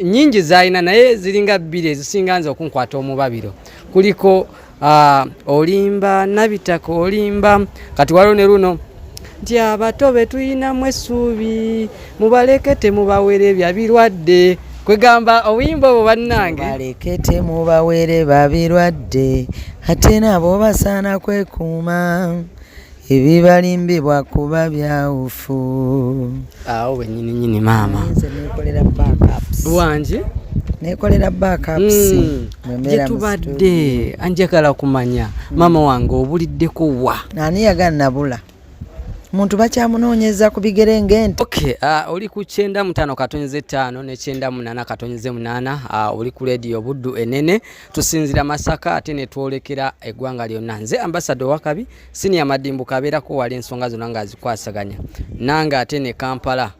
nyingi zaina naye ziringa bbiri ezisinga nze okunkwata omubabiro kuliko olimba Nabitaka olimba kati waliwo ne luno nti abato be tuyinamu essuubi mubalekete mubawere bya birwadde kwegamba obuyimba obwo bannange mubalekete mubawere babirwadde ate nabo basaana kwekuuma ebibalimbibwa kuba byawufu awo wennyini maama nze nekolera backups wangi nekolera backups gye tubadde anjagala kumanya maama wange obuliddeko wa nani yagannabula muntu bakyamunoonyeza ku bigere ng'ente. Okay, oli ku 95.5 ne 98.8 oli ku radio Buddu enene tusinzira Masaka ate ne twolekera eggwanga lyonna. Nze ambassador wakabi senior Madimbu kabeerako wali ensonga zonna nga zikwasaganya nanga ate ne Kampala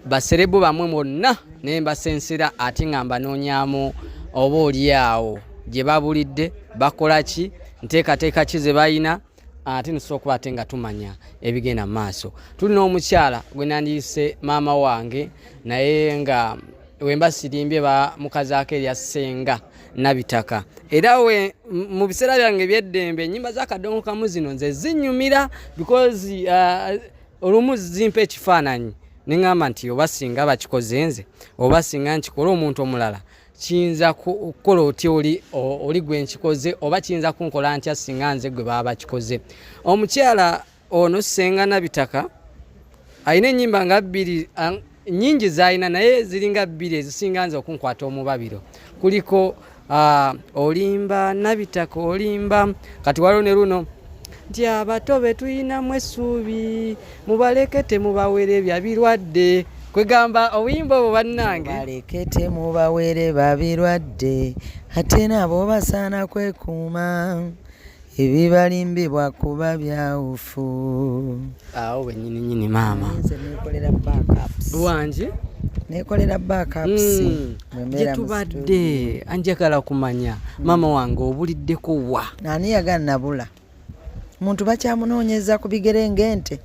baserebu bamwe mwonna ne mbasensera ate nga mbanoonyaamu oba oli awo gye babulidde bakola ki nteekateeka ki ze bayina ate nsokuba ate nga tumanya ebigenda maaso. Tulina omukyala gwe nandiyise maama wange naye nga wemba sirimbye ba mukazi ake erya Senga Nabitaka. Era we mu biseera byange by'eddembe ennyimba za Kadongo Kamu zino nze zinyumira because olumu zimpa ekifaananyi neŋŋamba nti oba singa bakikoze nze oba singa nkikola omuntu omulala kiyinza kukola otya oli gwe nkikoze oba kiyinza kunkola ntya singa nze gwe baba bakikoze. Omukyala ono Senga Nabitaka alina ennyimba nga bbiri nyingi zaina naye ziringa bbiri ezisinga nze okunkwata omubabiro kuliko olimba Nabitaka olimba kati waliwo ne luno nti abato be tuyinamu essuubi mubalekete mubawere bya birwadde kwegamba obuyimba obwo bannange mubalekete mubawere babirwadde ate nabo basaana kwekuuma ebibalimbibwa kuba byawufu awo wennyini maama nze nekolera backups wangi nekolera backups gye tubadde anjagala kumanya maama wange obuliddeko wa nani yagannabula muntu bakyamunoonyeza ku bigere ng'ente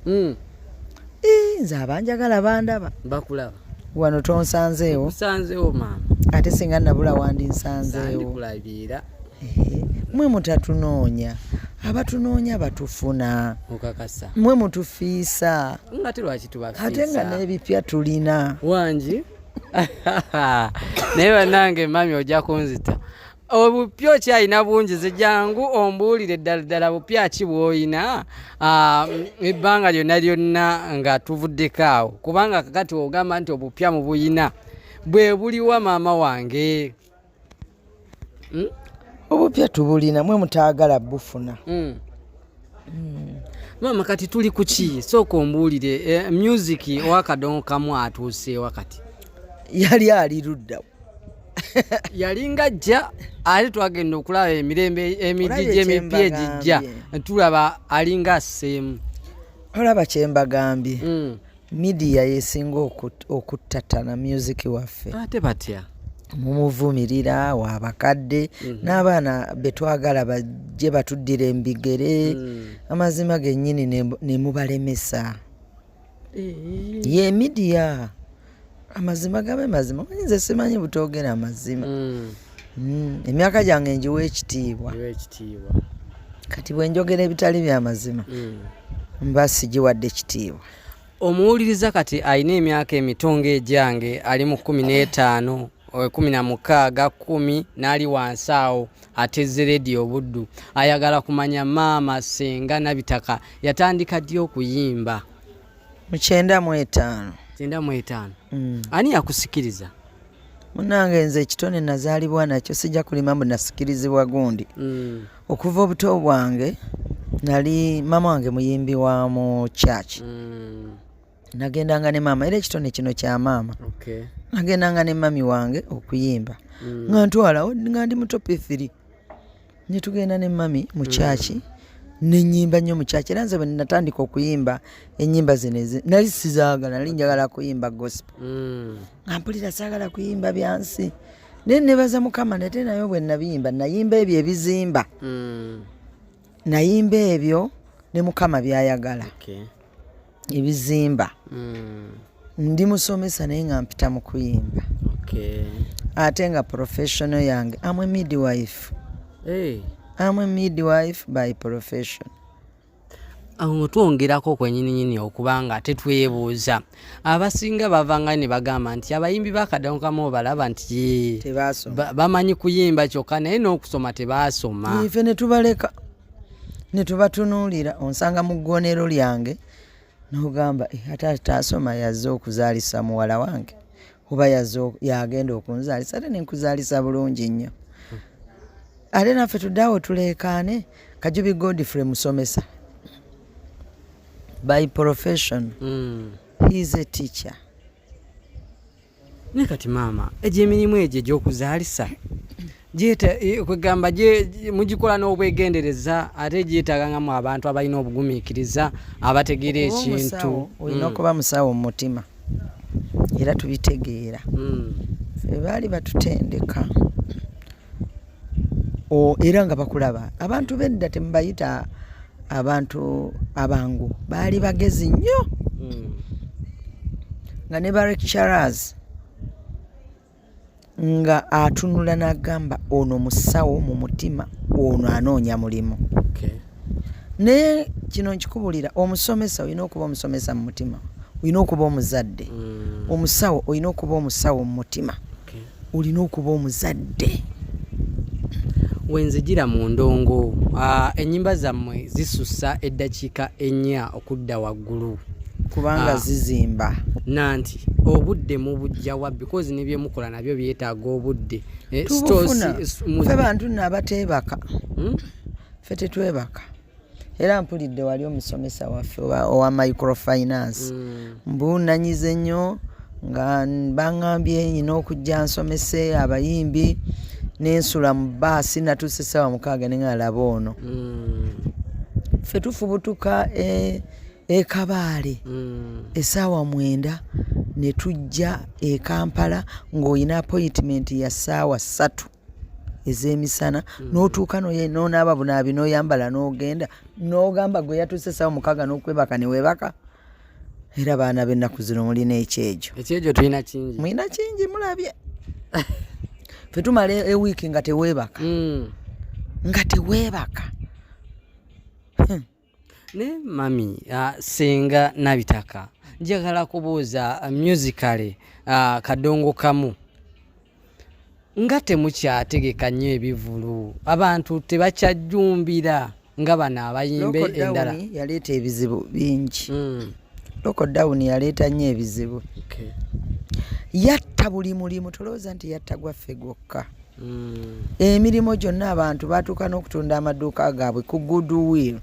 nze abanjagala bandaba bakulaba wano tonsanzeewo nsanzeewo maama ate singa nabula wandinsanzeewo ndikulabira mwe mutatunoonya abatunoonya batufuna okakasa mwe mutufiisa ngate lwaki tubafiisa ate nga n'ebipya tulina wangi naye bannange mami ojja kunzita obupya kyalina bungi zejangu ombuulire ddala bupya ki bw'olina ebbanga lyonna nga tuvuddeko awo kubanga kakati ogamba nti obupya mu buyina bwe buliwa maama wange obupya tubulina mwe mutaagala bufuna maama kati tuli ku ki sooka ombuulire music owa Kadongo Kamu atuuseewa kati yali aliruddawo yalinga jja ate twagenda okulaba emirembe emijiji emipya egijja tulaba alinga asseemu olaba kyembagambye midiya yesinga okuttatana music waffe ate batya mumuvumirira wabakadde n'abaana betwagala bajje batuddira embigere amazima gennyini ne mubalemesa ye midiya amazima gabe mazima nze simanyi butogera amazima emyaka gyange njiwa ekitiibwa kati bwenjogera ebitali bya mazima mba sigiwadde ekitiibwa. Omuwuliriza kati alina emyaka emitongo egyange ali mu 15 16 10 n'ali wansi awo atezze radio Buddu ayagala kumanya maama Senga Nabitaka yatandika ddi okuyimba mu 95 ani yakusikiriza munange nze ekitone nazaalibwa nakyo sijja kulima mbu nasikirizibwa gundi okuva obuto bwange nali mama wange muyimbi wa mu church nagendanga ne mama era ekitone kino kya mama nagendanga ne mami wange okuyimba nga ntwala nga ndi mu top 3 ne tugenda ne mami mu church nenyimba nnyo mu church era nze bwe natandika okuyimba ennyimba zino nali sizaagala nali njagala kuyimba gospel nga mpulira saagala kuyimba byansi naye nebaza mukama nate nayo bwe nabiyimba nayimba ebyo ebizimba nayimba ebyo ne mukama byayagala ebizimba ndi musomesa naye nga mpita mu kuyimba ate nga professional yange I'm a midwife. I'm a midwife by profession. Twongerako kwenyininyini okubanga tetwebuuza abasinga bavanga ne bagamba nti abayimbi ba Kadongo Kamu balaba nti bamanyi kuyimba kyokka naye n'okusoma tebaasoma. Ife ne tubaleka ne tubatunuulira onsanga mu ggonero lyange n'ogamba ate taasoma yazze okuzaalisa muwala wange oba yagenda okunzaalisa ate nenkuzaalisa bulungi nnyo. Ate naffe tuddaawo tuleekaane. Kajubi Godfrey musomesa by profession. He is a teacher. Ne kati maama egyo emirimu egyo egy'okuzaalisa kwegamba mugikola n'obwegendereza ate gyetaagangamu abantu abalina obugumiikiriza abategeera ekintu. Olina okuba musawo mu mutima era tubitegeera. Ffe baali batutendeka era nga bakulaba. Abantu b'edda temubayita abantu abangu, baali bagezi nnyo nga ne ba lecturers nga atunula n'agamba ono musawo mu mutima, ono anoonya mulimu. Naye kino nkikubulira, omusomesa olina okuba omusomesa mu mutima, olina okuba omuzadde. Omusawo olina okuba omusawo mu mutima, olina okuba omuzadde. Wenzigira mu ndongo ennyimba zammwe zisussa eddakiika 4 okudda waggulu kubanga zizimba nanti obudde mubujjawa because nebye mukola nabyo byetaaga obudde. Ffe bantu n'abateebaka ffe tetwebaka. Era mpulidde wali omusomesa waffe owa microfinance mbunanyize nnyo nga baŋŋambye nyina okujja nsomese abayimbi n'ensula mu baasi natuuse essaawa 6 ne ngalaba ono. Ffe tufubutuka Kabaale essaawa 9 ne tujja Kampala ng'olina appointment ya ssaawa 3 ez'emisana n'otuuka n'onaaba bunaabi n'oyambala n'ogenda n'ogamba gwe yatuuse essaawa 6 n'okwebaka ne weebaka. Era baana b'ennaku zino mulina ekyejo. Ekyejo tulina kingi. Mulina kingi mulabye. Ffe tumala ewiiki nga teweebaka. Nga teweebaka. Ne mami Senga Nabitaka njagala kubuuza musically Kadongo Kamu nga temukyategeka nnyo ebivulu abantu tebakyajjumbira nga bano abayimbe endala. Yaleeta ebizibu bingi. Lockdown yaleeta nnyo ebizibu. Yatta buli mulimu tolowooza nti yatta gwaffe gwokka. Emirimu gyonna abantu batuuka n'okutunda amaduuka gaabwe ku goodwill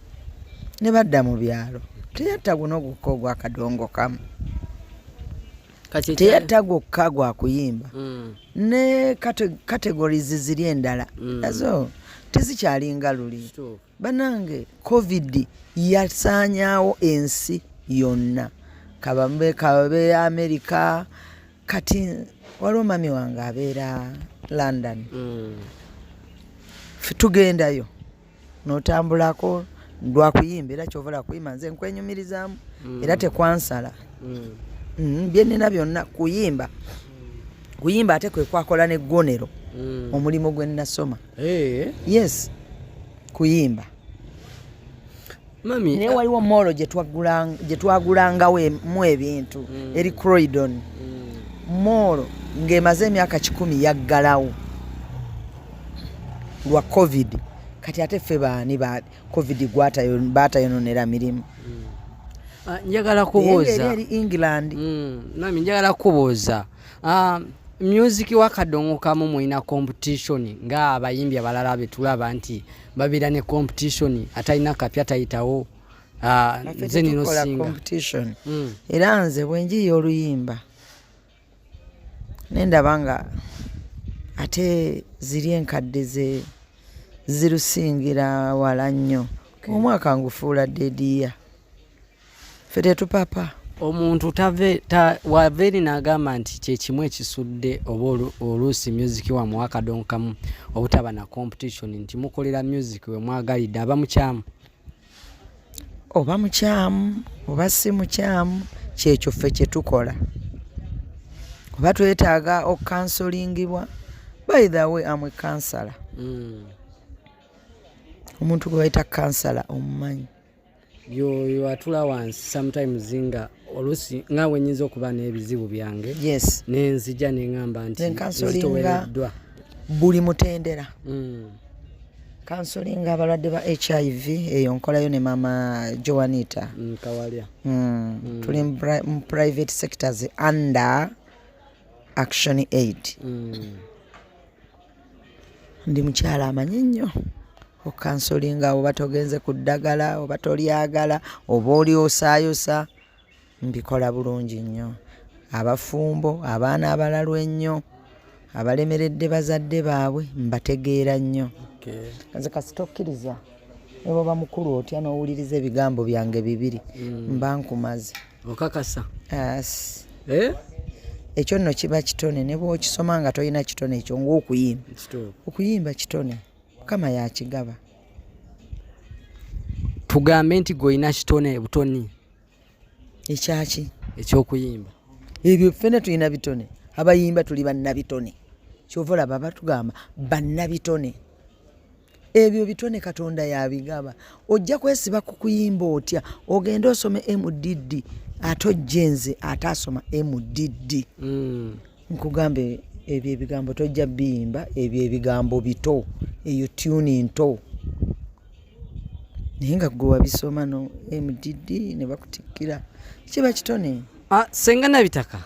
ne badda mu byalo. Teyatta guno gwokka ogwa Kadongo Kamu. Teyatta gwokka gwa kuyimba. Ne categories ziri endala nazo tezikyalinga luli. Banange COVID yasaanyaawo ensi yonna. Kabe America kati waliwo mami wange abeera London. Tugendayo n'otambulako lwakuyimba era kyovala kuyimba nze nkwenyumirizaamu era tekwansala. Byenina byonna kuyimba ate kwe kwakola n'eggonero omulimu gwe nasoma. Yes, kuyimba. Mami, naye waliwo molo gye twagulangawo mu ebintu eri Croydon. Molo ng'emaze emyaka 10 yaggalawo lwa COVID. Kati ate ffe baani ba COVID baatayononera mirimu. Njagala kubuuza eri England. Nami njagala kubuuza music wa Kadongo Kamu mwina competition nga abayimbi abalala betulaba nti babira ne competition atalina kapya tayitawo. Nze nino singa competition. Era nze bwenjiyo oluyimba nendaba nga ate ziri enkadde zirusingira wala nnyo. Omwaka ngufuula dediya. Ffe tetupapa. Omuntu waveri n'agamba nti kyekimu ekisudde oba oluusi music wa mu Kadongo Kamu obutaba na competition nti mukolera music we mwagalidde aba mukyamu. Oba mukyamu oba si mukyamu kyekyo ffe kye tukola. Oba twetaaga okukansolingibwa By the way, I'm a counselor. Omuntu gwe bayita counselor omumanyi. You atula wansi sometimes nga olusi nga wenyinza okuba n'ebizibu byange. Yes. Nenzija nengamba nti zitowereddwa. Buli mutendera. Counseling abalwadde ba HIV eyo nkolayo ne mama Joanita. Kawalya. Tuli mu private sectors under Action Aid. Ndi mukyala amanyi nnyo. Okansolinga oba togenze ku ddagala oba tolyagala oba oli osaayosa mbikola bulungi nnyo. Abafumbo abaana abalalwa ennyo abalemeredde bazadde baabwe mbategeera nnyo. Nze kasitokkiriza ne bwoba mukulu otya n'owuliriza ebigambo byange bibiri mba nkumaze. Okakasa? Yes. Ekyo nno kiba kitone ne bw'okisoma nga tolina kitone ekyo ng'okuyimba. Okuyimba kitone. Kama ya kigaba. Tugambe nti goyina kitone butoni. Ekyaki? Ekyokuyimba. Ebyo ffene tulina bitone. Abayimba tuli bannabitone. Kyova olaba batugamba bannabitone. Ebyo bitone Katonda yabigaba. Ojja kwesiba ku kuyimba otya. Ogenda osome MDD. Atojjenze atasoma MDD. Nkugambe ebyo ebigambo tojja biyimba, ebyo ebigambo bito, eyo tune nto. Naye nga gwe wabisoma no MDD ne bakutikkira. Kiba kitone. Senga Nabitaka.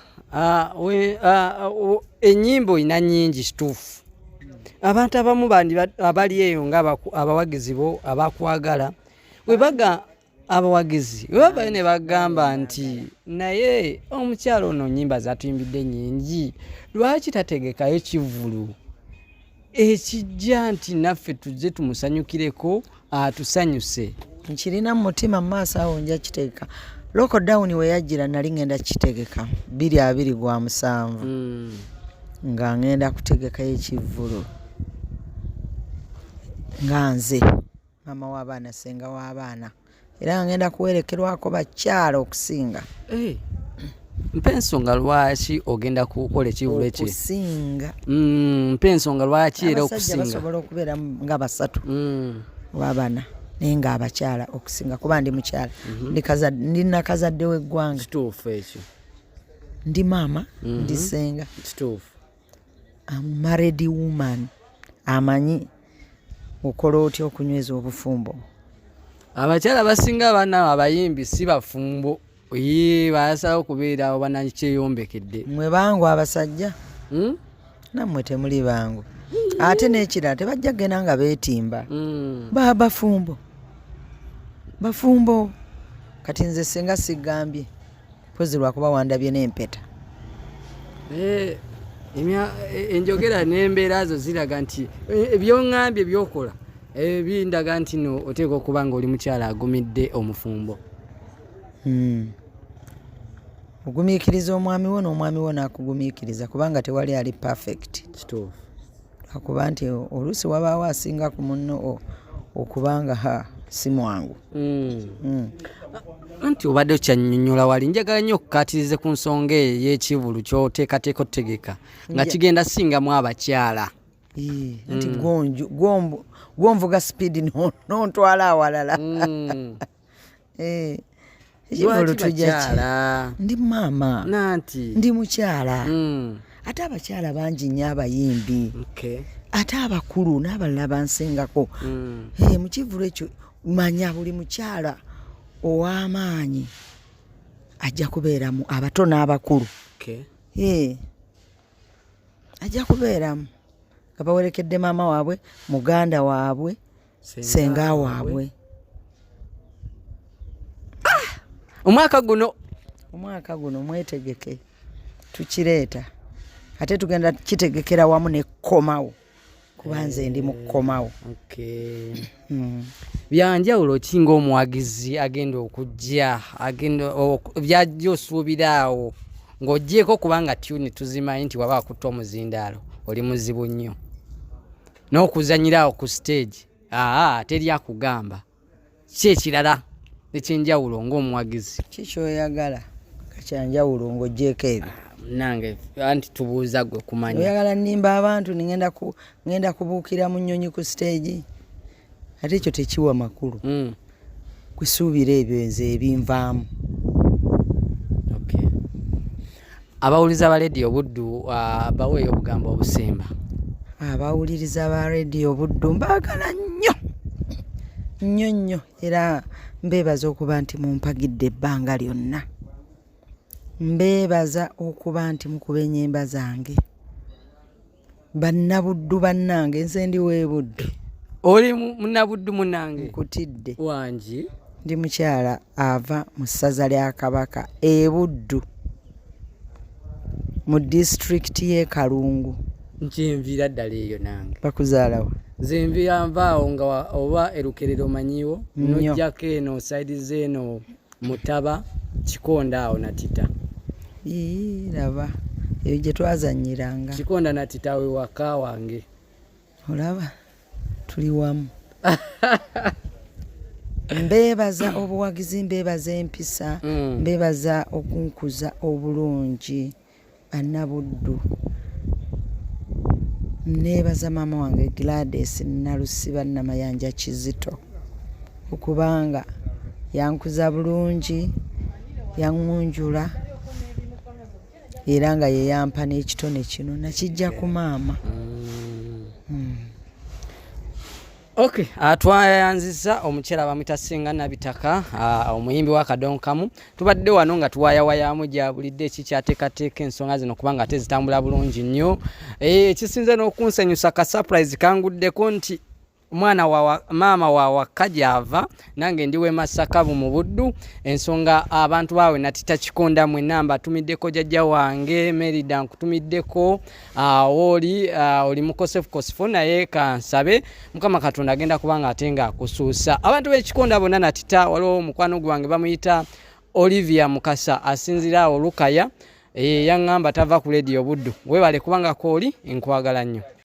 Ennyimbo ina nnyingi kituufu. Abantu abamu bandi abali eyo nga abawagizi bo abakwagala. Webaga abawagizi baba ne bagamba nti naye omukyalo ono nnyimba zatuyimbidde nnyingi lwaki tategekayo kivulu ekijja nti naffe tuzze tumusanyukireko atusanyuse. Nkirina mu mutima mu maaso awo nja kiteeka. Lockdown we yajjira nali ngenda kitegeka 2027 nga ngenda kutegekayo ekivulu nga nze mama w'abaana senga w'abaana era ngenda kuwerekerwako bakyala okusinga. Mpe ensonga lwaki ogenda kukola ekivulu ekyo okusinga. Mpe ensonga lwaki era okusinga. Abasajja basobola okubeera nga basatu w'abaana naye nga abakyala okusinga kuba ndi mukyala. Ndina kazadde w'eggwanga. Kituufu ekyo. Ndi maama ndi senga. Kituufu. I'm married woman. Amanyi okola otya okunyweza obufumbo. Abakyala basinga abaana abayimbi si bafumbo. Basalawo okubeera awo banakyeyombekedde. Mwe bangu abasajja. Nammwe temuli bangu. Ate n'ekirala tebajja genda nga beetimba. Bafumbo. Bafumbo. Kati nze senga sigambye. Pozi lwakuba wandabye n'empeta. Enjogera n'embeera zo ziraga nti ebyoŋŋambye byokola bindaga nti no oteeka okuba nga oli mukyala agumidde omufumbo. Ogumiikiriza omwami wo n'omwami wo n'akugumiikiriza kubanga tewali ali perfect. Kituufu. Akuba nti oluusi wabaawo asinga ku munno okubanga si mwangu. Anti obadde okyannyonnyola wali njagala nnyo okukaatirize ku nsonga ey'ekivulu ky'oteekateeka otegeka nga kigenda singamu abakyala. Nti gwonvuga speed n'ontwala awalala. Ekivulu tujja ndi maama ndi mukyala ate abakyala bangi nnyo abayimbi ate abakulu n'abalala bansengako. Mu kivulu ekyo manya buli mukyala ow'amaanyi ajja kubeeramu abato n'abakulu. Ajja kubeeramu nga bawerekedde maama waabwe muganda waabwe senga waabwe. Omwaka guno mwetegeke tukireeta ate tugenda kitegekera wamu ne kkomawo kuba nze ndi mu kkomawo. Byanjawulo ki ng'omuwagizi agenda okujja byajja osuubiraawo ng'oggyeko kubanga tuni tuzimanyi nti waba akutta omuzindaalo oli muzibu nnyo n'okuzanyirawo ku stage teri akugamba ki ekirala ekyenjawulo ng'omuwagizi. Kikyoyagala kakyanjawulo ng'oggyeko ebyo. nange anti tubuuza gwe kumanya oyagala nnimba abantu ngenda kubuukira mu nnyonyi ku stage ate ekyo tekiwa makulu kusuubira ebyo nze ebinvaamu. Abawuliza ba Radio Buddu baweeyo obugambo obusemba. Abawuliriza ba Radio Buddu mbaagala nnyo era mbeebaza okuba nti mumpagidde ebbanga lyonna. Mbeebaza okuba nti mukuba ennyimba zange. Bannabuddu bannange nze ndi w'ebuddu. Oli munnabuddu munnange? Nkutidde. Wangi? Ndi mukyala ava mu ssaza lya Kabaka Buddu mu district y'e Kalungu. Nkyenviira ddala eyo nange. Bakuzaalawa? Nze nviira nvaawo nga oba erukerero manyiwo n'ojjako eno saidi z'eno Mutaba Kikonda awo Natita. Laba eyo gye twazannyiranga. Kikonda Natita we waka wange. Olaba tuli wamu. Mbeebaza obuwagizi, mbeebaza empisa, mbeebaza okunkuza obulungi. Bannabuddu neebaza maama wange Gladys Nalusiba Namayanja Kizito okubanga yankuza bulungi, yangunjula era nga ye yampa n'ekitone kino nakijja ku maama. Okay, twayanziza omukyala bamwita Senga Nabitaka, omuyimbi wa Kadongo Kamu. Tubadde wano nga tuwayawayamu gyabulidde ekikyateekateeka ensonga zino kubanga tezitambula bulungi nnyo. Ekisinze n'okunsenyusa ka surprise kanguddeko nti mwana wa maama wa wakajava nange ndiwe Masaka mu Buddu ensonga abantu bawe Natita Kikonda mwe namba tumiddeko jajja wange Merida nkutumiddeko oli mukosefu kosifona ye kansabe Mukama Katonda agenda kubanga atenga akusuusa abantu b'Ekikonda bonna Natita waliwo mukwano gwange bamuyita Olivia Mukasa asinzira olukaya yaŋŋamba tava ku Radio Buddu webale kubanga kooli nkwagala nnyo.